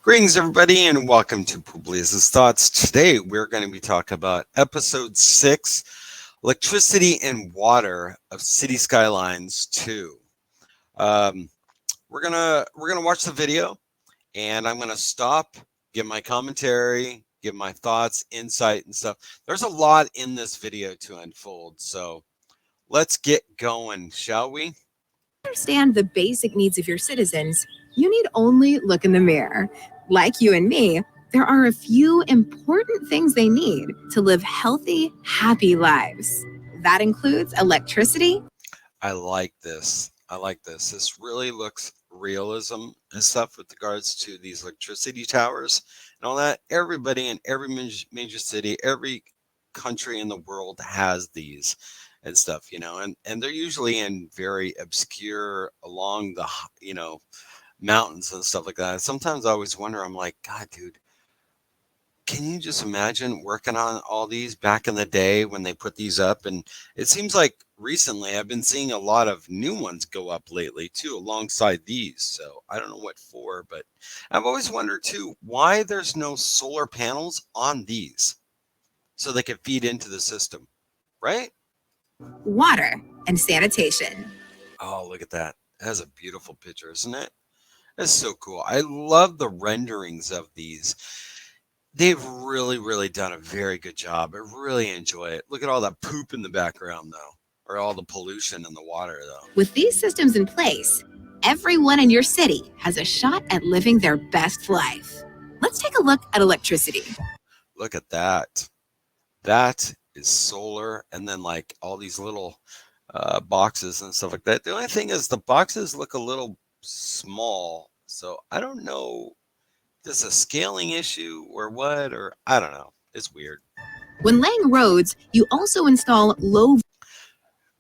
Greetings, everybody, and welcome to Publius' Thoughts. Today, we're going to be talking about Episode 6, Electricity and Water of City Skylines 2. We're gonna watch the video, and I'm gonna stop, give my commentary, give my thoughts, insight, and stuff. There's a lot in this video to unfold, so let's get going, shall we? Understand the basic needs of your citizens, you need only look in the mirror. Like you and me, there are a few important things they need to live healthy, happy lives. That includes electricity. I like this. This really looks realism and stuff with regards to these electricity towers and all that. Everybody in every major city, every country in the world has these and stuff, and they're usually in very obscure along the, mountains and stuff like that. Sometimes I always wonder, I'm like, God, dude, can you just imagine working on all these back in the day when they put these up? And it seems like recently I've been seeing a lot of new ones go up lately too, alongside these. So I don't know what for, but I've always wondered too, why there's no solar panels on these so they can feed into the system, right? Water and sanitation. Oh, look at that. That's a beautiful picture, isn't it? That's so cool. I love the renderings of these. They've really done a very good job. I really enjoy it. Look at all that poop in the background, though, or all the pollution in the water, though. With these systems in place, everyone in your city has a shot at living their best life. Let's take a look at electricity. Look at that. That is solar, and then like all these little boxes and stuff like that. The only thing is the boxes look a little small, so I don't know if this is a scaling issue or what, or I don't know. It's weird. When laying roads, you also install low.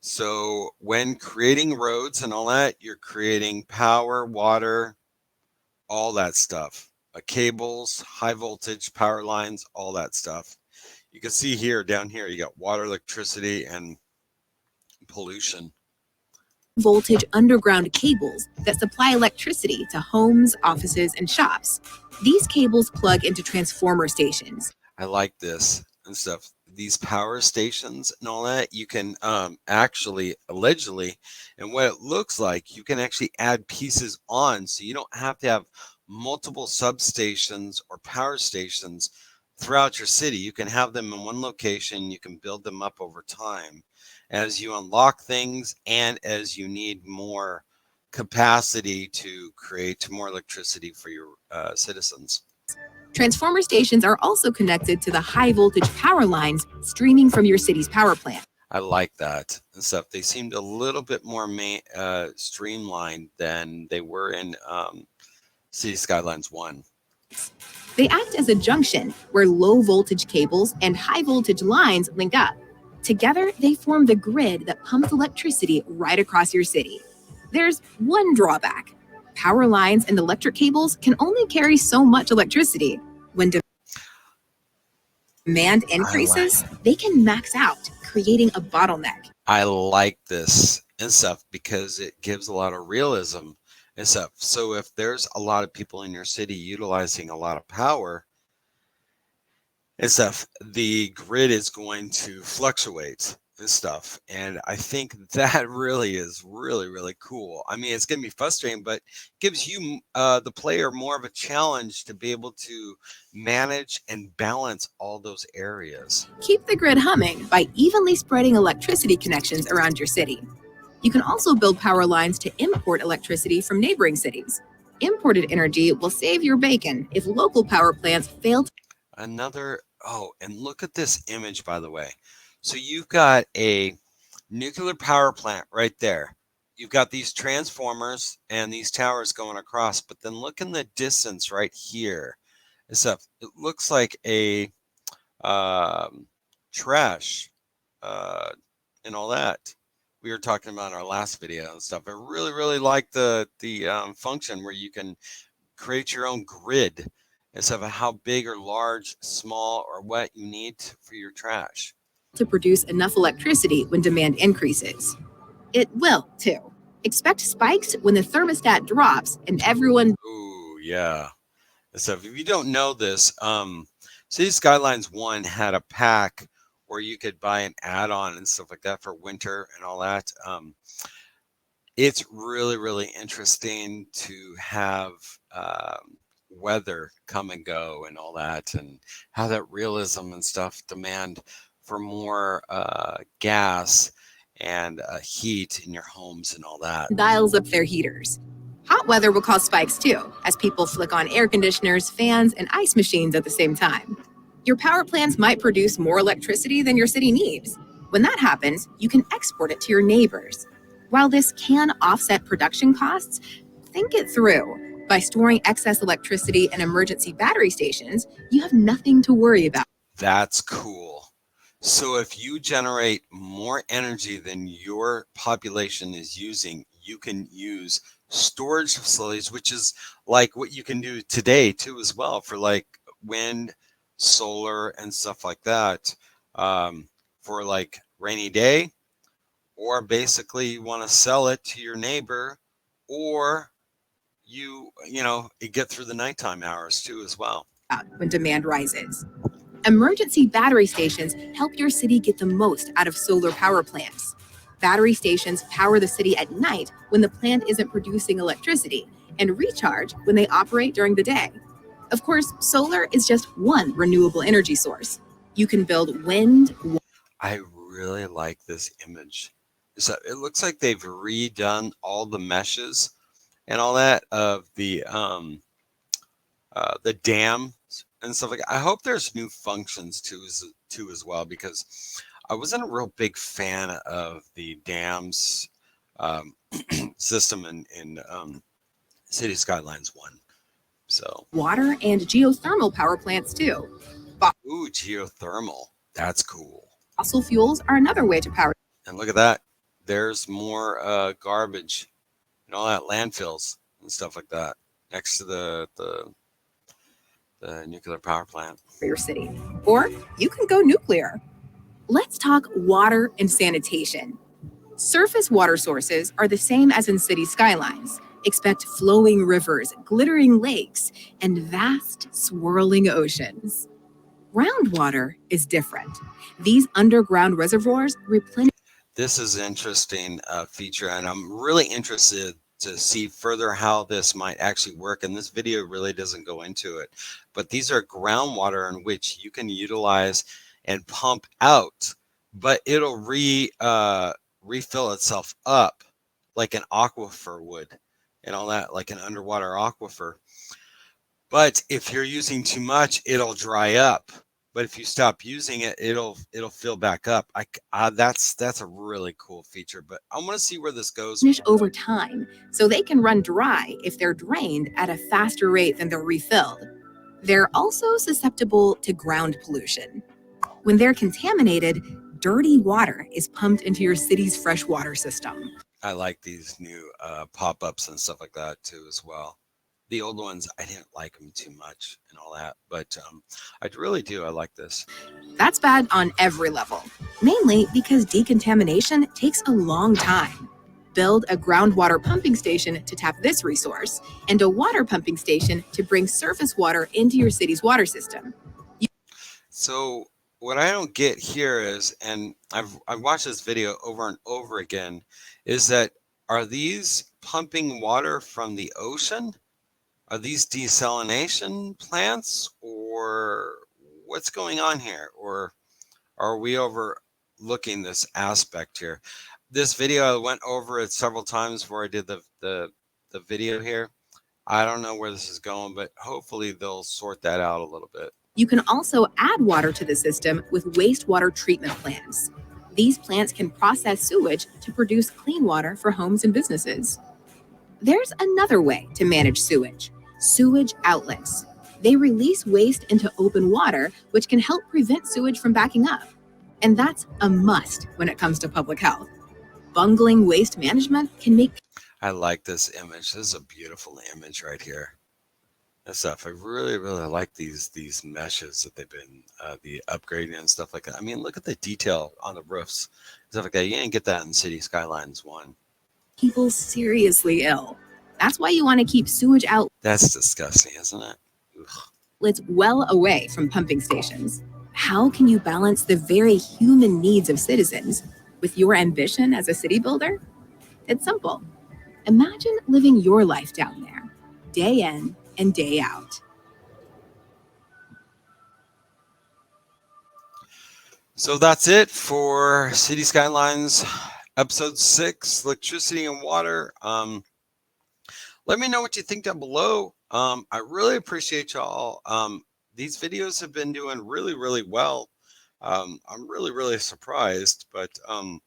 So when creating roads and all that, you're creating power, water, all that stuff. Cables, high voltage power lines, all that stuff. You can see here, down here, you got water, electricity, and pollution. Voltage underground cables that supply electricity to homes, offices, and shops. These cables plug into transformer stations. I like this and stuff. These power stations and all that, you can actually, allegedly, and what it looks like, you can actually add pieces on, so you don't have to have multiple substations or power stations throughout your city. You can have them in one location. You can build them up over time as you unlock things and as you need more capacity to create more electricity for your citizens. Transformer stations are also connected to the high voltage power lines streaming from your city's power plant. I like that and stuff. They seemed a little bit more streamlined than they were in Cities Skylines 1. They act as a junction where low voltage cables and high voltage lines link up. Together, they form the grid that pumps electricity right across your city. There's one drawback. Power lines and electric cables can only carry so much electricity. When demand increases, they can max out, creating a bottleneck. I like this and stuff because it gives a lot of realism and stuff. So if there's a lot of people in your city utilizing a lot of power and stuff, the grid is going to fluctuate and stuff. And I think that really is really cool. I mean, it's going to be frustrating, but gives you, the player, more of a challenge to be able to manage and balance all those areas. Keep the grid humming by evenly spreading electricity connections around your city. You can also build power lines to import electricity from neighboring cities. Imported energy will save your bacon if local power plants fail to. Oh, and look at this image, by the way. So you've got a nuclear power plant right there. You've got these transformers and these towers going across, but then look in the distance right here. It looks like a trash and all that. We were talking about in our last video and stuff. I really like the function where you can create your own grid instead of how big or large, small, or what you need for your trash. To produce enough electricity when demand increases. It will, too. Expect spikes when the thermostat drops and everyone. Ooh, yeah. So if you don't know this, City Skylines 1 had a pack where you could buy an add-on and stuff like that for winter and all that. It's really, really interesting to have weather come and go and all that, and how that realism and stuff demand for more gas and heat in your homes and all that. Dials up their heaters. Hot weather will cause spikes too, as people flick on air conditioners, fans, and ice machines at the same time. Your power plants might produce more electricity than your city needs. When that happens, you can export it to your neighbors. While this can offset production costs, think it through. By storing excess electricity in emergency battery stations, you have nothing to worry about. That's cool. So if you generate more energy than your population is using, you can use storage facilities, which is like what you can do today too as well, for like wind, solar, and stuff like that, for like rainy day, or basically you want to sell it to your neighbor, or you get through the nighttime hours too as well. When demand rises. Emergency battery stations help your city get the most out of solar power plants. Battery stations power the city at night when the plant isn't producing electricity and recharge when they operate during the day. Of course, solar is just one renewable energy source. You can build wind. I really like this image. So it looks like they've redone all the meshes and all that of the dam and stuff like that. I hope there's new functions too as well, because I wasn't a real big fan of the dams um, system in City Skylines 1. So, Water and geothermal power plants too. ooh, geothermal. That's cool. Fossil fuels are another way to power. And look at that. There's more garbage and all that, landfills and stuff like that next to the nuclear power plant. For your city. Or you can go nuclear. Let's talk water and sanitation. Surface water sources are the same as in city skylines. Expect flowing rivers, glittering lakes, and vast, swirling oceans. Groundwater is different. These underground reservoirs replenish. This is an interesting feature, and I'm really interested to see further how this might actually work. And this video really doesn't go into it, but these are groundwater in which you can utilize and pump out, but it'll refill itself up like an aquifer would and all that, like an underwater aquifer. But if you're using too much, it'll dry up. But if you stop using it, it'll fill back up. That's a really cool feature. But I want to see where this goes over time, so they can run dry if they're drained at a faster rate than they're refilled. They're also susceptible to ground pollution. When they're contaminated, dirty water is pumped into your city's freshwater system. I like these new pop-ups and stuff like that too as well. The old ones, I didn't like them too much and all that, but I really do. I like this. That's bad on every level, mainly because decontamination takes a long time. Build a groundwater pumping station to tap this resource, and a water pumping station to bring surface water into your city's water system. So what I don't get here is, and I've watched this video over and over again, is that are these pumping water from the ocean? Are these desalination plants, or what's going on here? Or are we overlooking this aspect here? This video, I went over it several times before I did the video here. I don't know where this is going, but hopefully they'll sort that out a little bit. You can also add water to the system with wastewater treatment plants. These plants can process sewage to produce clean water for homes and businesses. There's another way to manage sewage: sewage outlets. They release waste into open water, which can help prevent sewage from backing up. And that's a must when it comes to public health. Bungling waste management can make. I like this image. This is a beautiful image right here. And stuff. I really, really like these meshes that they've been the upgrading and stuff like that. I mean, look at the detail on the roofs, stuff like that. You didn't get that in City Skylines 1. People seriously ill. That's why you want to keep sewage out. That's disgusting, isn't it? Ugh. It's well away from pumping stations. How can you balance the very human needs of citizens with your ambition as a city builder? It's simple. Imagine living your life down there, day in and day out. So that's it for City Skylines episode 6, electricity and water. Let me know what you think down below. I really appreciate y'all. These videos have been doing really, really well. I'm really, really surprised, but at the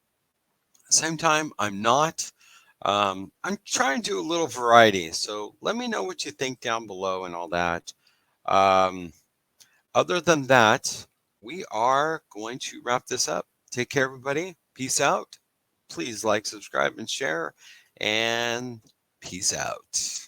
same time, I'm not. I'm trying to do a little variety. So let me know what you think down below and all that. Um, Other than that, we are going to wrap this up. Take care, everybody. Peace out. Please like, subscribe, and share. And peace out.